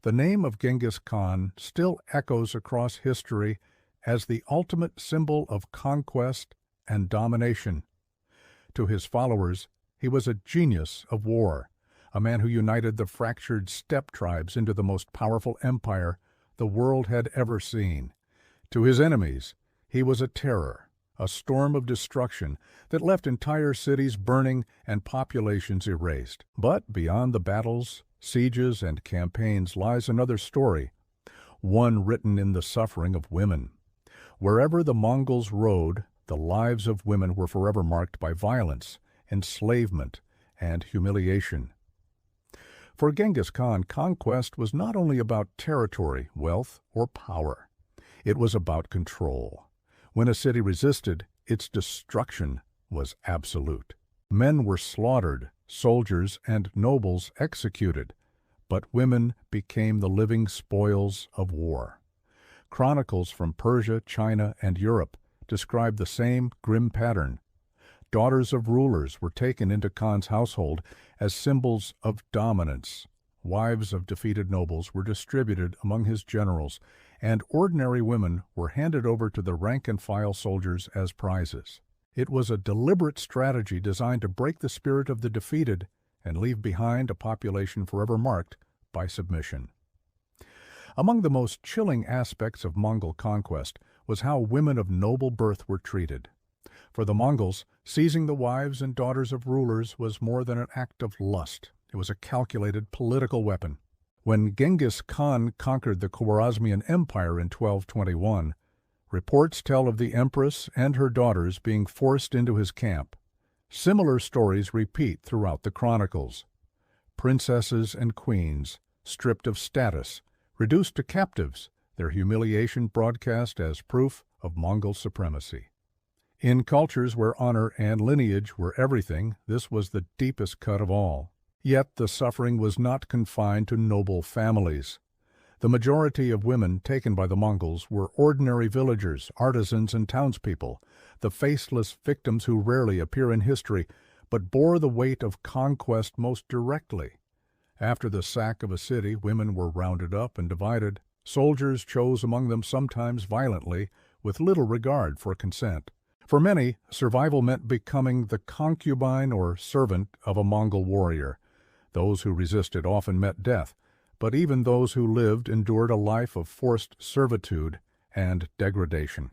The name of Genghis Khan still echoes across history as the ultimate symbol of conquest and domination. To his followers, he was a genius of war, a man who united the fractured steppe tribes into the most powerful empire the world had ever seen. To his enemies, he was a terror, a storm of destruction that left entire cities burning and populations erased. But beyond the battles, sieges, and campaigns lies another story, one written in the suffering of women. Wherever the Mongols rode, the lives of women were forever marked by violence, enslavement, and humiliation. For Genghis Khan, conquest was not only about territory, wealth, or power. It was about control. When a city resisted, its destruction was absolute. Men were slaughtered, soldiers and nobles executed, but women became the living spoils of war. Chronicles from Persia, China, and Europe describe the same grim pattern. Daughters of rulers were taken into Khan's household as symbols of dominance. Wives of defeated nobles were distributed among his generals, and ordinary women were handed over to the rank-and-file soldiers as prizes. It was a deliberate strategy designed to break the spirit of the defeated and leave behind a population forever marked by submission. Among the most chilling aspects of Mongol conquest was how women of noble birth were treated. For the Mongols, seizing the wives and daughters of rulers was more than an act of lust. It was a calculated political weapon. When Genghis Khan conquered the Khwarezmian Empire in 1221, reports tell of the empress and her daughters being forced into his camp. Similar stories repeat throughout the chronicles. Princesses and queens, stripped of status, reduced to captives, their humiliation broadcast as proof of Mongol supremacy. In cultures where honor and lineage were everything, this was the deepest cut of all. Yet the suffering was not confined to noble families. The majority of women taken by the Mongols were ordinary villagers, artisans, and townspeople, the faceless victims who rarely appear in history, but bore the weight of conquest most directly. After the sack of a city, women were rounded up and divided. Soldiers chose among them sometimes violently, with little regard for consent. For many, survival meant becoming the concubine or servant of a Mongol warrior. Those who resisted often met death, but even those who lived endured a life of forced servitude and degradation.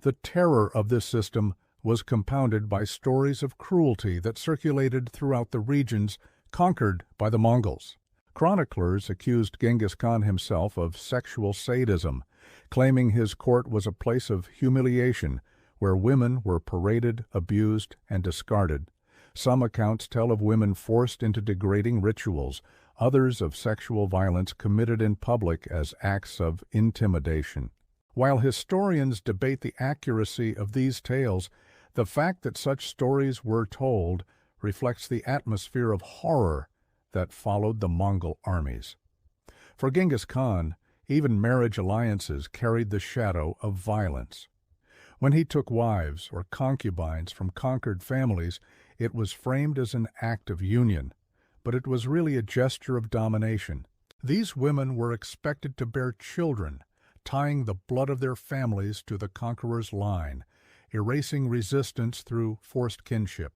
The terror of this system was compounded by stories of cruelty that circulated throughout the regions conquered by the Mongols. Chroniclers accused Genghis Khan himself of sexual sadism, claiming his court was a place of humiliation where women were paraded, abused, and discarded. Some accounts tell of women forced into degrading rituals, others of sexual violence committed in public as acts of intimidation. While historians debate the accuracy of these tales, the fact that such stories were told reflects the atmosphere of horror that followed the Mongol armies. For Genghis Khan, even marriage alliances carried the shadow of violence. When he took wives or concubines from conquered families, it was framed as an act of union, but it was really a gesture of domination. These women were expected to bear children, tying the blood of their families to the conqueror's line, erasing resistance through forced kinship.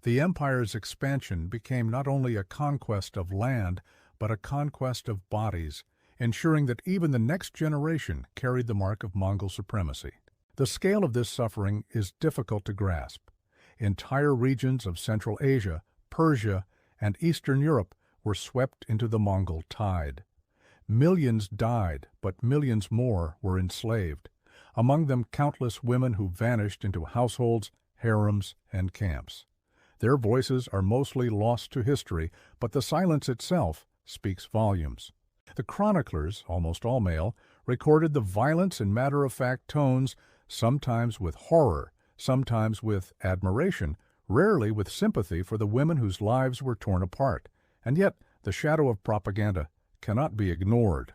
The empire's expansion became not only a conquest of land, but a conquest of bodies, ensuring that even the next generation carried the mark of Mongol supremacy. The scale of this suffering is difficult to grasp. Entire regions of Central Asia, Persia, and Eastern Europe were swept into the Mongol tide. Millions died, but millions more were enslaved, among them countless women who vanished into households, harems, and camps. Their voices are mostly lost to history, but the silence itself speaks volumes. The chroniclers, almost all male, recorded the violence in matter-of-fact tones, sometimes with horror, sometimes with admiration, rarely with sympathy for the women whose lives were torn apart. And yet, the shadow of propaganda cannot be ignored.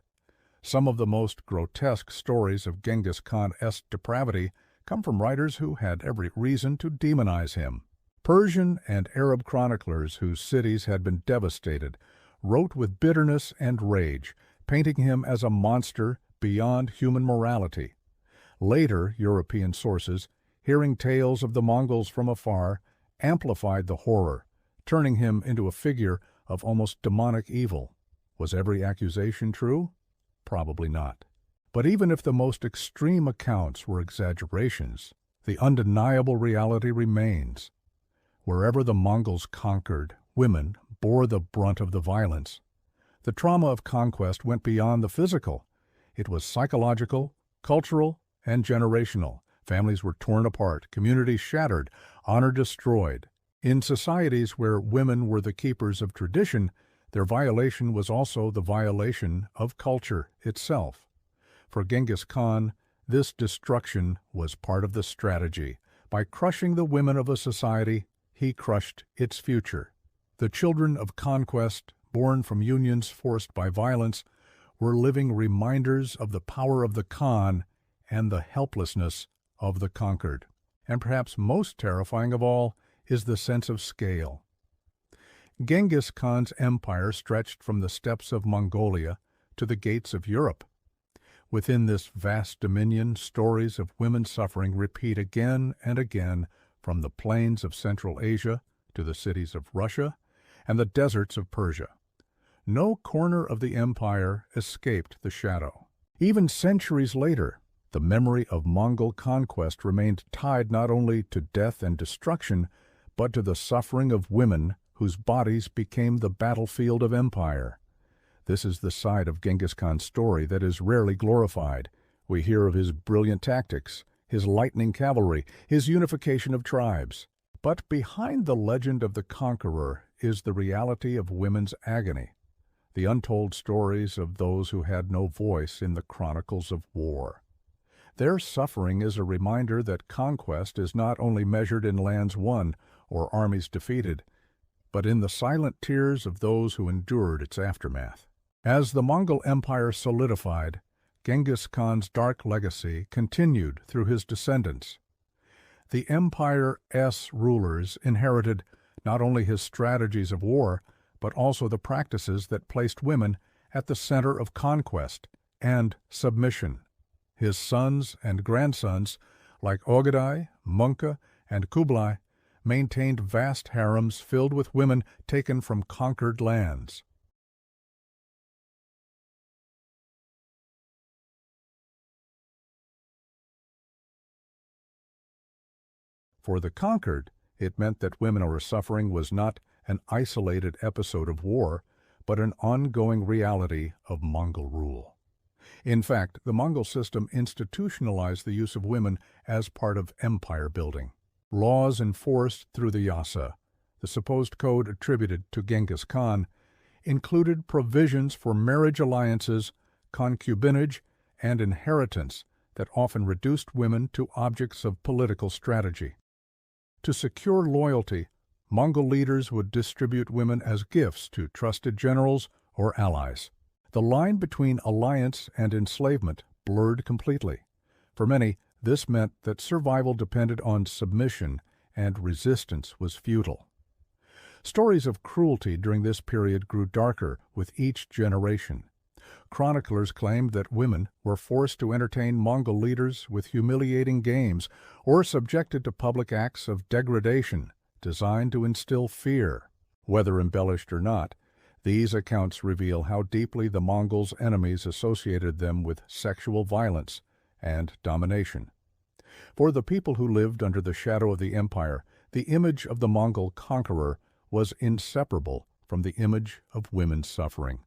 Some of the most grotesque stories of Genghis Khan-esque depravity come from writers who had every reason to demonize him. Persian and Arab chroniclers whose cities had been devastated wrote with bitterness and rage, painting him as a monster beyond human morality. Later European sources, hearing tales of the Mongols from afar, amplified the horror, turning him into a figure of almost demonic evil. Was every accusation true? Probably not. But even if the most extreme accounts were exaggerations, the undeniable reality remains. Wherever the Mongols conquered, women bore the brunt of the violence. The trauma of conquest went beyond the physical. It was psychological, cultural, and generational. Families were torn apart, communities shattered, honor destroyed. In societies where women were the keepers of tradition, their violation was also the violation of culture itself. For Genghis Khan, this destruction was part of the strategy. By crushing the women of a society, he crushed its future. The children of conquest, born from unions forced by violence, were living reminders of the power of the Khan and the helplessness of the conquered. And perhaps most terrifying of all is the sense of scale. Genghis Khan's empire stretched from the steppes of Mongolia to the gates of Europe. Within this vast dominion, stories of women's suffering repeat again and again, from the plains of Central Asia to the cities of Russia and the deserts of Persia. No corner of the empire escaped the shadow. Even centuries later, the memory of Mongol conquest remained tied not only to death and destruction, but to the suffering of women whose bodies became the battlefield of empire. This is the side of Genghis Khan's story that is rarely glorified. We hear of his brilliant tactics, his lightning cavalry, his unification of tribes. But behind the legend of the conqueror is the reality of women's agony, the untold stories of those who had no voice in the chronicles of war. Their suffering is a reminder that conquest is not only measured in lands won or armies defeated, but in the silent tears of those who endured its aftermath. As the Mongol Empire solidified, Genghis Khan's dark legacy continued through his descendants. The empire's rulers inherited not only his strategies of war, but also the practices that placed women at the center of conquest and submission. His sons and grandsons, like Ogadai, Munka, and Kublai, maintained vast harems filled with women taken from conquered lands. For the conquered, it meant that women or suffering was not an isolated episode of war, but an ongoing reality of Mongol rule. In fact, the Mongol system institutionalized the use of women as part of empire building. Laws enforced through the Yasa, the supposed code attributed to Genghis Khan, included provisions for marriage alliances, concubinage, and inheritance that often reduced women to objects of political strategy. To secure loyalty, Mongol leaders would distribute women as gifts to trusted generals or allies. The line between alliance and enslavement blurred completely. For many, this meant that survival depended on submission and resistance was futile. Stories of cruelty during this period grew darker with each generation. Chroniclers claimed that women were forced to entertain Mongol leaders with humiliating games or subjected to public acts of degradation designed to instill fear. Whether embellished or not, these accounts reveal how deeply the Mongols' enemies associated them with sexual violence and domination. For the people who lived under the shadow of the empire, the image of the Mongol conqueror was inseparable from the image of women's suffering.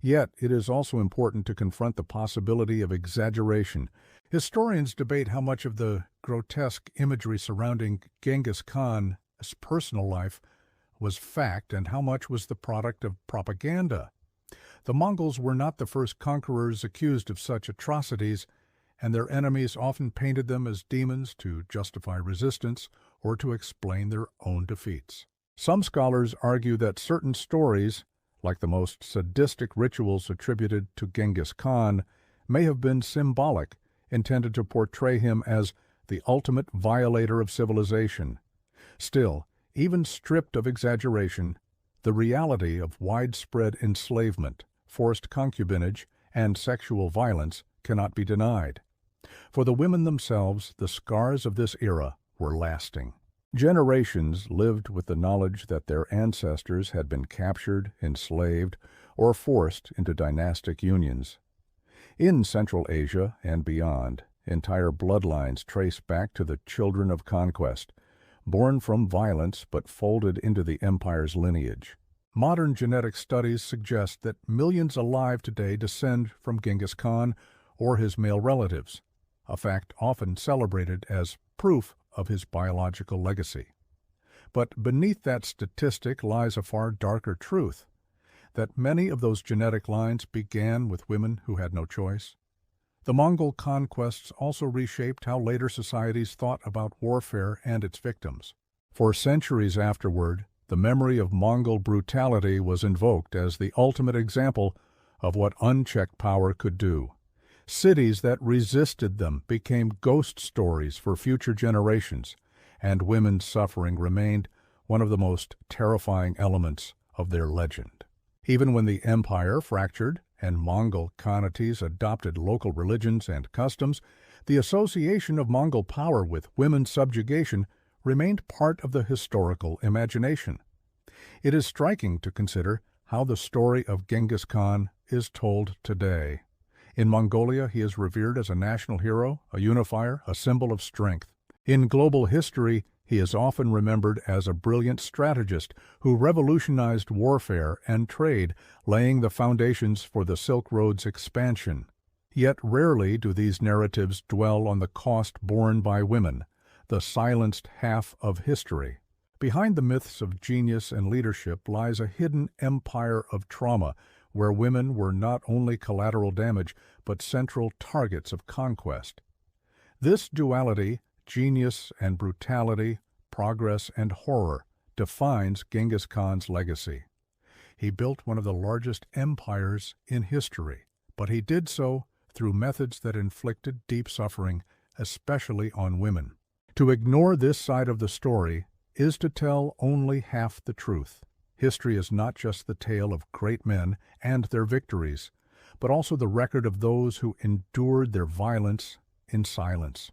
Yet, it is also important to confront the possibility of exaggeration. Historians debate how much of the grotesque imagery surrounding Genghis Khan's personal life was fact and how much was the product of propaganda. The Mongols were not the first conquerors accused of such atrocities, and their enemies often painted them as demons to justify resistance or to explain their own defeats. Some scholars argue that certain stories, like the most sadistic rituals attributed to Genghis Khan, may have been symbolic, intended to portray him as the ultimate violator of civilization. Still, even stripped of exaggeration, The reality of widespread enslavement, forced concubinage, and sexual violence cannot be denied. For the women themselves, the scars of this era were lasting. Generations lived with the knowledge that their ancestors had been captured, enslaved, or forced into dynastic unions. In Central Asia and beyond, entire bloodlines trace back to the children of conquest, born from violence but folded into the empire's lineage. Modern genetic studies suggest that millions alive today descend from Genghis Khan or his male relatives, a fact often celebrated as proof of his biological legacy. But beneath that statistic lies a far darker truth, that many of those genetic lines began with women who had no choice. The Mongol conquests also reshaped how later societies thought about warfare and its victims. For centuries afterward, the memory of Mongol brutality was invoked as the ultimate example of what unchecked power could do. Cities that resisted them became ghost stories for future generations, and women's suffering remained one of the most terrifying elements of their legend. Even when the empire fractured and Mongol khanates adopted local religions and customs, the association of Mongol power with women's subjugation remained part of the historical imagination. It is striking to consider how the story of Genghis Khan is told today. In Mongolia, he is revered as a national hero, a unifier, a symbol of strength. In global history, he is often remembered as a brilliant strategist who revolutionized warfare and trade, laying the foundations for the Silk Road's expansion. Yet rarely do these narratives dwell on the cost borne by women, the silenced half of history. Behind the myths of genius and leadership lies a hidden empire of trauma, where women were not only collateral damage, but central targets of conquest. This duality, genius and brutality, progress and horror, defines Genghis Khan's legacy. He built one of the largest empires in history, but he did so through methods that inflicted deep suffering, especially on women. To ignore this side of the story is to tell only half the truth. History is not just the tale of great men and their victories, but also the record of those who endured their violence in silence.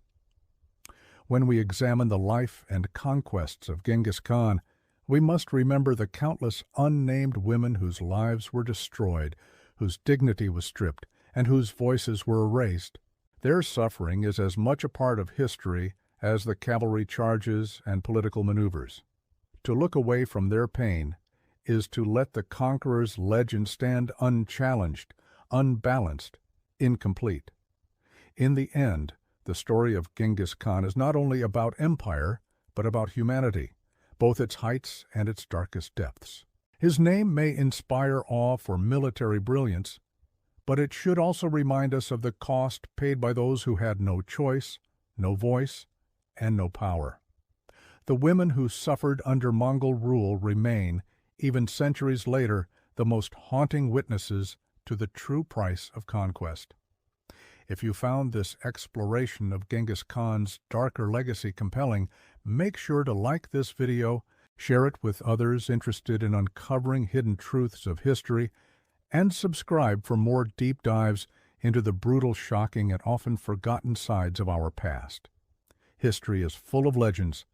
When we examine the life and conquests of Genghis Khan, we must remember the countless unnamed women whose lives were destroyed, whose dignity was stripped, and whose voices were erased. Their suffering is as much a part of history as the cavalry charges and political maneuvers. To look away from their pain is to let the conqueror's legend stand unchallenged, unbalanced, incomplete. In the end, the story of Genghis Khan is not only about empire, but about humanity, both its heights and its darkest depths. His name may inspire awe for military brilliance, but it should also remind us of the cost paid by those who had no choice, no voice, and no power. The women who suffered under Mongol rule remain, even centuries later, the most haunting witnesses to the true price of conquest. If you found this exploration of Genghis Khan's darker legacy compelling, make sure to like this video, share it with others interested in uncovering hidden truths of history, and subscribe for more deep dives into the brutal, shocking, and often forgotten sides of our past. History is full of legends,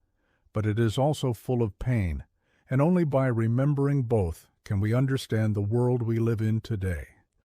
but it is also full of pain, and only by remembering both can we understand the world we live in today.